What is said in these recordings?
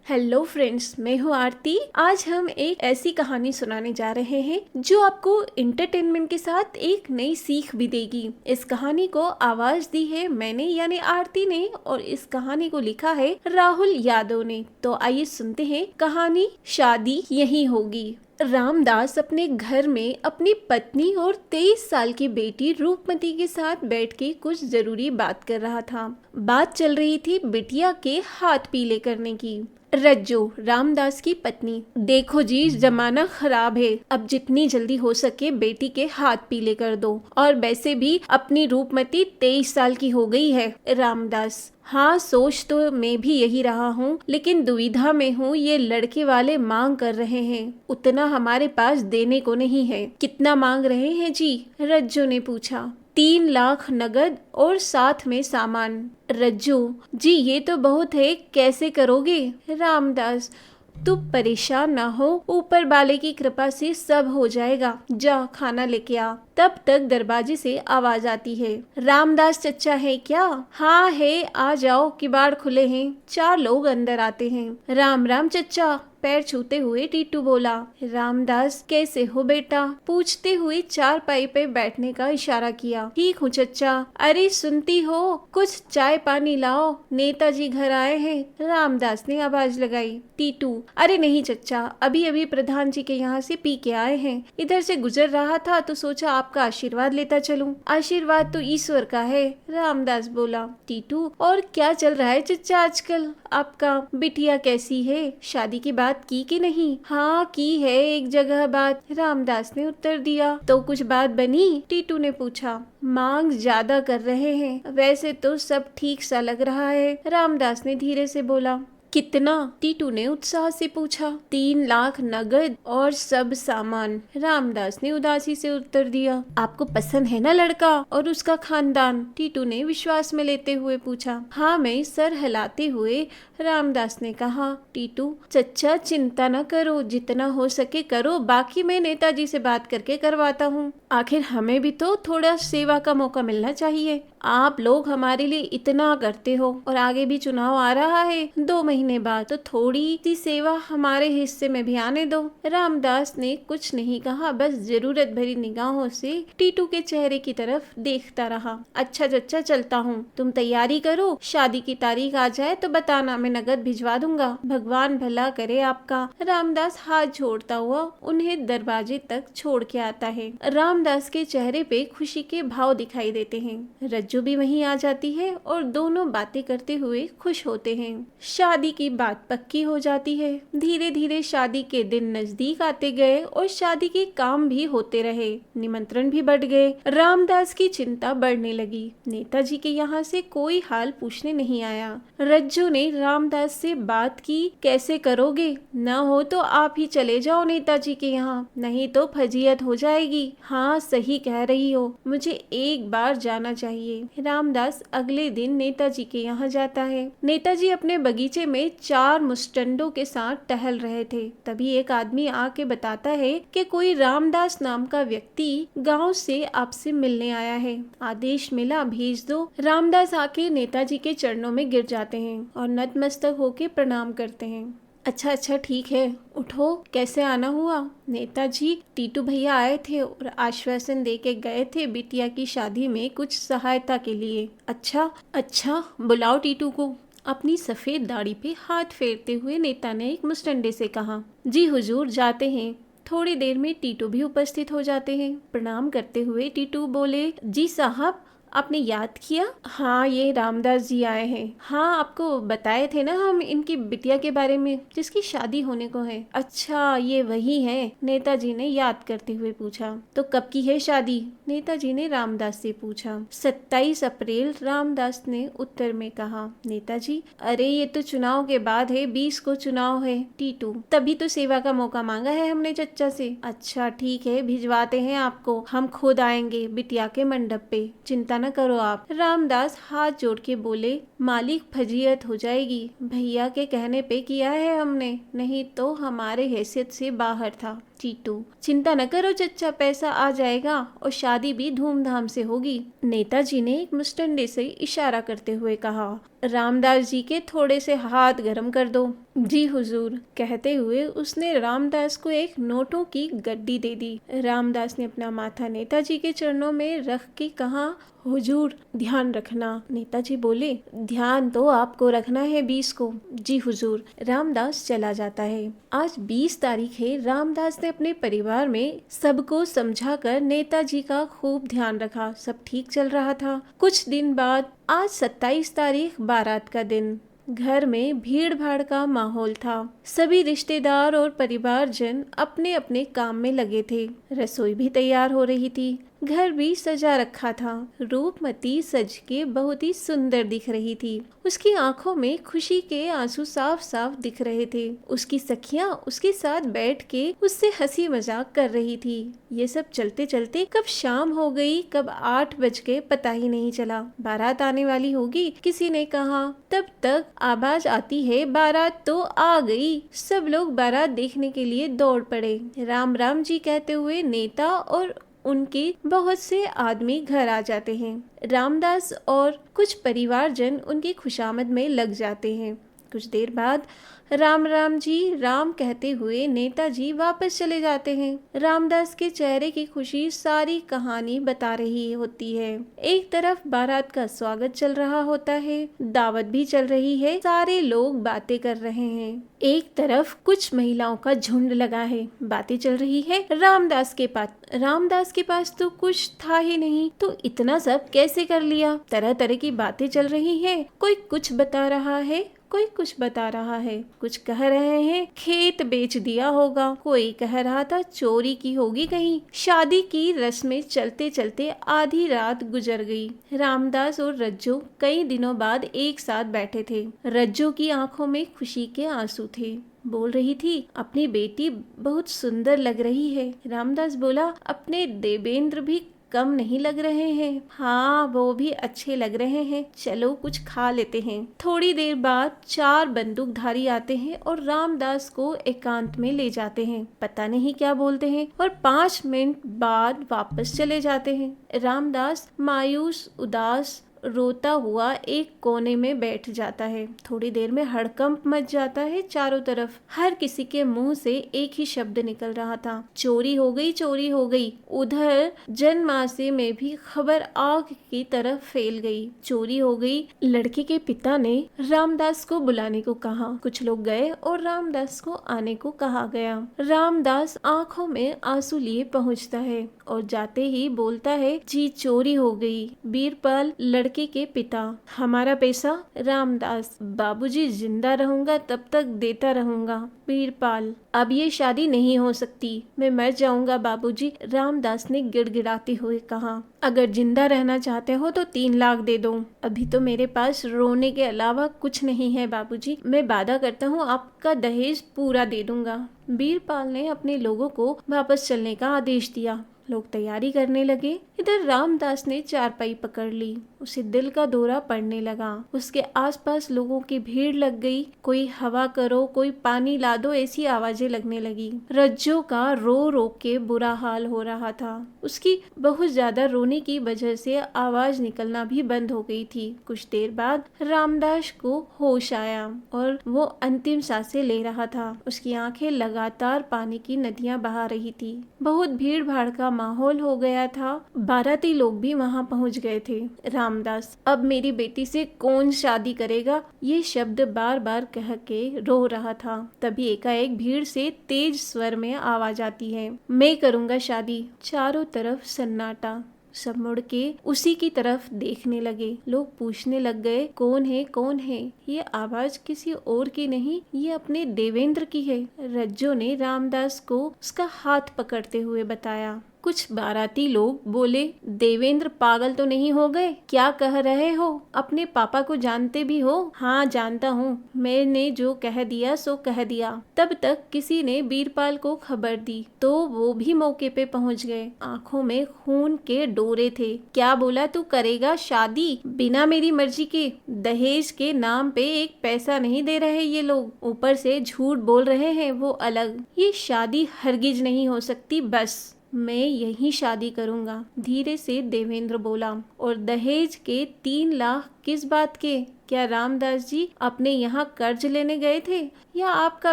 Hello friends, मैं हूँ आरती। आज हम एक ऐसी कहानी सुनाने जा रहे हैं जो आपको इंटरटेनमेंट के साथ एक नई सीख भी देगी। इस कहानी को आवाज दी है मैंने यानी आरती ने, और इस कहानी को लिखा है राहुल यादव ने। तो आइए सुनते हैं कहानी शादी यही होगी। रामदास अपने घर में अपनी पत्नी और 23 साल की बेटी रूपमती के साथ बैठ के कुछ जरूरी बात कर रहा था। बात चल रही थी बिटिया के हाथ पीले करने की। रज्जो, रामदास की पत्नी, देखो जी जमाना खराब है, अब जितनी जल्दी हो सके बेटी के हाथ पीले कर दो। और वैसे भी अपनी रूपमती 23 साल की हो गई है। रामदास, हाँ सोच तो मैं भी यही रहा हूँ, लेकिन दुविधा में हूँ। ये लड़के वाले मांग कर रहे हैं, उतना हमारे पास देने को नहीं है। कितना मांग रहे हैं जी? रज्जो ने पूछा। 3 लाख नगद और साथ में सामान। रज्जू, जी ये तो बहुत है, कैसे करोगे? रामदास, तू परेशान ना हो, ऊपर वाले की कृपा से सब हो जाएगा। जा खाना लेके आ। तब तक दरवाजे से आवाज आती है। रामदास चचा है क्या? हाँ है, आ जाओ, किवाड़ खुले हैं। 4 लोग अंदर आते हैं। राम राम चचा, पैर छूते हुए टीटू बोला। रामदास, कैसे हो बेटा? पूछते हुए चारपाई पे बैठने का इशारा किया। ठीक हूँ चचा। अरे सुनती हो, कुछ चाय पानी लाओ, नेताजी घर आए हैं। रामदास ने आवाज लगाई। टीटू, अरे नहीं चचा, अभी अभी प्रधान जी के यहाँ से पी के आए हैं। इधर से गुजर रहा था तो सोचा आपका आशीर्वाद लेता चलूं। आशीर्वाद तो ईश्वर का है। रामदास बोला। टीटू, और क्या चल रहा है चचा आजकल आपका? बिटिया कैसी है? शादी की बात की कि नहीं? हाँ की है एक जगह बात। रामदास ने उत्तर दिया। तो कुछ बात बनी? टीटू ने पूछा। मांग ज्यादा कर रहे हैं, वैसे तो सब ठीक सा लग रहा है। रामदास ने धीरे से बोला। कितना? टीटू ने उत्साह से पूछा। 3 लाख नगद और सब सामान। रामदास ने उदासी से उत्तर दिया। आपको पसंद है ना लड़का और उसका खानदान? टीटू ने विश्वास में लेते हुए पूछा। हाँ मैं सर हिलाते हुए रामदास ने कहा। टीटू, चचा चिंता न करो, जितना हो सके करो, बाकी मैं नेताजी से बात करके करवाता हूँ। आखिर हमें भी तो थोड़ा सेवा का मौका मिलना चाहिए। आप लोग हमारे लिए इतना करते हो, और आगे भी चुनाव आ रहा है 2 महीने बाद, तो थोड़ी सी सेवा हमारे हिस्से में भी आने दो। रामदास ने कुछ नहीं कहा, बस जरूरत भरी निगाहों से टीटू के चेहरे की तरफ देखता रहा। अच्छा चचा चलता हूँ, तुम तैयारी करो, शादी की तारीख आ जाए तो बताना, मैं नगद भिजवा दूंगा। भगवान भला करे आपका। रामदास हाथ जोड़ता हुआ उन्हें दरवाजे तक छोड़ के आता है। रामदास के चेहरे पे खुशी के भाव दिखाई देते हैं। रज्जू भी वहीं आ जाती है और दोनों बातें करते हुए खुश होते हैं। शादी की बात पक्की हो जाती है। धीरे धीरे शादी के दिन नजदीक आते गए और शादी के काम भी होते रहे। निमंत्रण भी बढ़ गए। रामदास की चिंता बढ़ने लगी। नेताजी के यहाँ से कोई हाल पूछने नहीं आया। रज्जू ने रामदास से बात की। कैसे करोगे? न हो तो आप ही चले जाओ नेताजी के यहाँ, नहीं तो फजीयत हो जाएगी। हाँ सही कह रही हो, मुझे एक बार जाना चाहिए। रामदास अगले दिन नेताजी के यहाँ जाता है। नेताजी अपने बगीचे में 4 मुस्टंडों के साथ टहल रहे थे। तभी एक आदमी आके बताता है कि कोई रामदास नाम का व्यक्ति गांव से आपसे मिलने आया है। आदेश मिला, भेज दो। रामदास आके नेताजी के चरणों में गिर जाते हैं और नतमस्तक होके प्रणाम करते हैं। अच्छा ठीक है, उठो, कैसे आना हुआ? नेताजी, टीटू भैया आए थे और आश्वासन दे के गए थे बिटिया की शादी में कुछ सहायता के लिए। अच्छा, बुलाओ टीटू को। अपनी सफेद दाढ़ी पे हाथ फेरते हुए नेता ने एक मुस्टंडे से कहा। जी हुजूर, जाते हैं। थोड़ी देर में टीटू भी उपस्थित हो जाते हैं। प्रणाम करते हुए टीटू बोले। जी साहब, आपने याद किया? हाँ ये रामदास जी आए हैं। हाँ आपको बताए थे ना हम इनकी बिटिया के बारे में जिसकी शादी होने को है। अच्छा ये वही है? नेताजी ने याद करते हुए पूछा। तो कब की है शादी? नेताजी ने रामदास से पूछा। 27 अप्रैल, रामदास ने उत्तर में कहा। नेताजी, अरे ये तो चुनाव के बाद है, 20 को चुनाव है। टीटू, तभी तो सेवा का मौका मांगा है हमने चचा से। अच्छा ठीक है, भिजवाते हैं आपको, हम खुद आएंगे बिटिया के मंडप पे, चिंता न करो आप। रामदास हाथ जोड़ के बोले। मालिक फजीयत हो जाएगी, भैया के कहने पे किया है हमने, नहीं तो हमारे हैसियत से बाहर था। टीटू। चिंता न करो चच्चा, पैसा आ जाएगा और शादी भी धूमधाम से होगी। नेताजी ने एक मुस्टंडे से इशारा करते हुए कहा। रामदास जी के थोड़े से हाथ गरम कर दो। जी हुजूर, कहते हुए उसने रामदास को एक नोटों की गड्डी दे दी। रामदास ने अपना माथा नेताजी के चरणों में रख के कहा, हुजूर ध्यान रखना। नेताजी बोले, ध्यान तो आपको रखना है 20 को। जी हुजूर। रामदास चला जाता है। आज 20 तारीख है। रामदास ने अपने परिवार में सबको समझाकर नेताजी का खूब ध्यान रखा। सब ठीक चल रहा था। कुछ दिन बाद आज 27 तारीख, बारात का दिन। घर में भीड़ भाड़ का माहौल था। सभी रिश्तेदार और परिवारजन अपने अपने काम में लगे थे। रसोई भी तैयार हो रही थी। घर भी सजा रखा था। रूपमती सज के बहुत ही सुंदर दिख रही थी। उसकी आंखों में खुशी के आंसू साफ साफ दिख रहे थे। उसकी सखियां उसके साथ बैठ के उससे हंसी मजाक कर रही थी। ये सब चलते चलते कब शाम हो गई, कब 8 बज गए, पता ही नहीं चला। बारात आने वाली होगी, किसी ने कहा। तब तक आवाज आती है, बारात तो आ गई। सब लोग बारात देखने के लिए दौड़ पड़े। राम राम जी कहते हुए नेता और उनके बहुत से आदमी घर आ जाते हैं। रामदास और कुछ परिवारजन उनकी खुशामद में लग जाते हैं। कुछ देर बाद राम राम जी राम कहते हुए नेताजी वापस चले जाते हैं। रामदास के चेहरे की खुशी सारी कहानी बता रही होती है। एक तरफ बारात का स्वागत चल रहा होता है, दावत भी चल रही है, सारे लोग बातें कर रहे हैं। एक तरफ कुछ महिलाओं का झुंड लगा है, बातें चल रही है। रामदास के पास तो कुछ था ही नहीं, तो इतना सब कैसे कर लिया। तरह तरह की बातें चल रही है। कोई कुछ बता रहा है, कोई कुछ बता रहा है। कुछ कह रहे हैं खेत बेच दिया होगा, कोई कह रहा था चोरी की होगी कहीं। शादी की रस्में चलते चलते आधी रात गुजर गई। रामदास और रज्जो कई दिनों बाद एक साथ बैठे थे। रज्जो की आंखों में खुशी के आंसू थे। बोल रही थी, अपनी बेटी बहुत सुंदर लग रही है। रामदास बोला, अपने देवेंद्र भी कम नहीं लग रहे हैं। हाँ, वो भी अच्छे लग रहे हैं। चलो कुछ खा लेते हैं। थोड़ी देर बाद 4 बंदूकधारी आते हैं और रामदास को एकांत में ले जाते हैं। पता नहीं क्या बोलते हैं और 5 मिनट बाद वापस चले जाते हैं। रामदास मायूस, उदास, रोता हुआ एक कोने में बैठ जाता है। थोड़ी देर में हड़कंप मच जाता है चारों तरफ। हर किसी के मुंह से एक ही शब्द निकल रहा था, चोरी हो गई, चोरी हो गई। उधर जनमानस में भी खबर आग की तरफ फैल गई, चोरी हो गई। लड़के के पिता ने रामदास को बुलाने को कहा। कुछ लोग गए और रामदास को आने को कहा गया। रामदास आंखों में आंसू लिए पहुंचता है और जाते ही बोलता है, जी चोरी हो गई। बीरपाल लड़के के पिता, हमारा पैसा। रामदास, बाबूजी जिंदा रहूंगा तब तक देता रहूंगा। बीरपाल, अब ये शादी नहीं हो सकती, मैं मर जाऊंगा बाबूजी। रामदास ने गिड़गिड़ाते हुए कहा, अगर जिंदा रहना चाहते हो तो 3 लाख दे दो। अभी तो मेरे पास रोने के अलावा कुछ नहीं है बाबूजी। मैं वादा करता हूँ आपका दहेज पूरा दे दूंगा। बीरपाल ने अपने लोगों को वापस चलने का आदेश दिया। लोग तैयारी करने लगे। इधर रामदास ने चारपाई पकड़ ली। उसे दिल का दौरा पड़ने लगा। उसके आसपास लोगों की भीड़ लग गई। कोई हवा करो, कोई पानी ला दो, ऐसी आवाजें लगने लगी। रज्जो का रो रो के बुरा हाल हो रहा था। उसकी बहुत ज्यादा रोने की वजह से आवाज निकलना भी बंद हो गई थी। कुछ देर बाद रामदास को होश आया और वो अंतिम सांसें ले रहा था। उसकी आंखें लगातार पानी की नदियां बहा रही थी। बहुत भीड़ भाड़ का माहौल हो गया था। बाराती लोग भी वहां पहुंच गए थे। रामदास, अब मेरी बेटी से कौन शादी करेगा, ये शब्द बार बार कह के रो रहा था। तभी एकाएक भीड़ से तेज स्वर में आवाज आती है, मैं करूंगा शादी। चारों तरफ सन्नाटा। सब मुड़ के उसी की तरफ देखने लगे। लोग पूछने लग गए, कौन है, कौन है। ये आवाज किसी और की नहीं, ये अपने देवेंद्र की है। रज्जो ने रामदास को उसका हाथ पकड़ते हुए बताया। कुछ बाराती लोग बोले, देवेंद्र पागल तो नहीं हो गए? क्या कह रहे हो? अपने पापा को जानते भी हो? हाँ जानता हूँ, मैंने जो कह दिया सो कह दिया। तब तक किसी ने बीरपाल को खबर दी तो वो भी मौके पे पहुँच गए। आंखों में खून के डोरे थे। क्या बोला, तू करेगा शादी बिना मेरी मर्जी के? दहेज के नाम पे एक पैसा नहीं दे रहे ये लोग, ऊपर से झूठ बोल रहे हैं वो अलग। ये शादी हरगिज नहीं हो सकती, बस मैं यही शादी करूंगा, धीरे से देवेंद्र बोला। और दहेज के 3 लाख किस बात के? क्या रामदास जी अपने यहाँ कर्ज लेने गए थे, या आपका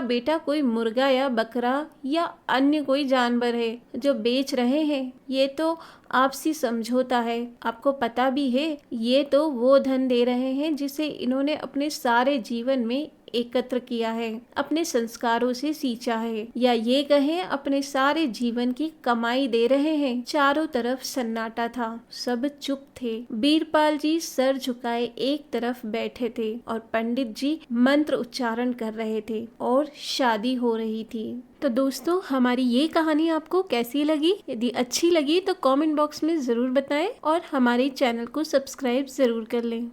बेटा कोई मुर्गा या बकरा या अन्य कोई जानवर है जो बेच रहे हैं? ये तो आपसी समझौता है, आपको पता भी है। ये तो वो धन दे रहे हैं जिसे इन्होंने अपने सारे जीवन में एकत्र किया है, अपने संस्कारों से सींचा है, या ये कहें अपने सारे जीवन की कमाई दे रहे हैं। चारों तरफ सन्नाटा था, सब चुप थे। बीरपाल जी सर झुकाए एक तरफ बैठे थे और पंडित जी मंत्र उच्चारण कर रहे थे और शादी हो रही थी। तो दोस्तों, हमारी ये कहानी आपको कैसी लगी? यदि अच्छी लगी तो कमेंट बॉक्स में जरूर बताएं और हमारे चैनल को सब्सक्राइब जरूर कर लें।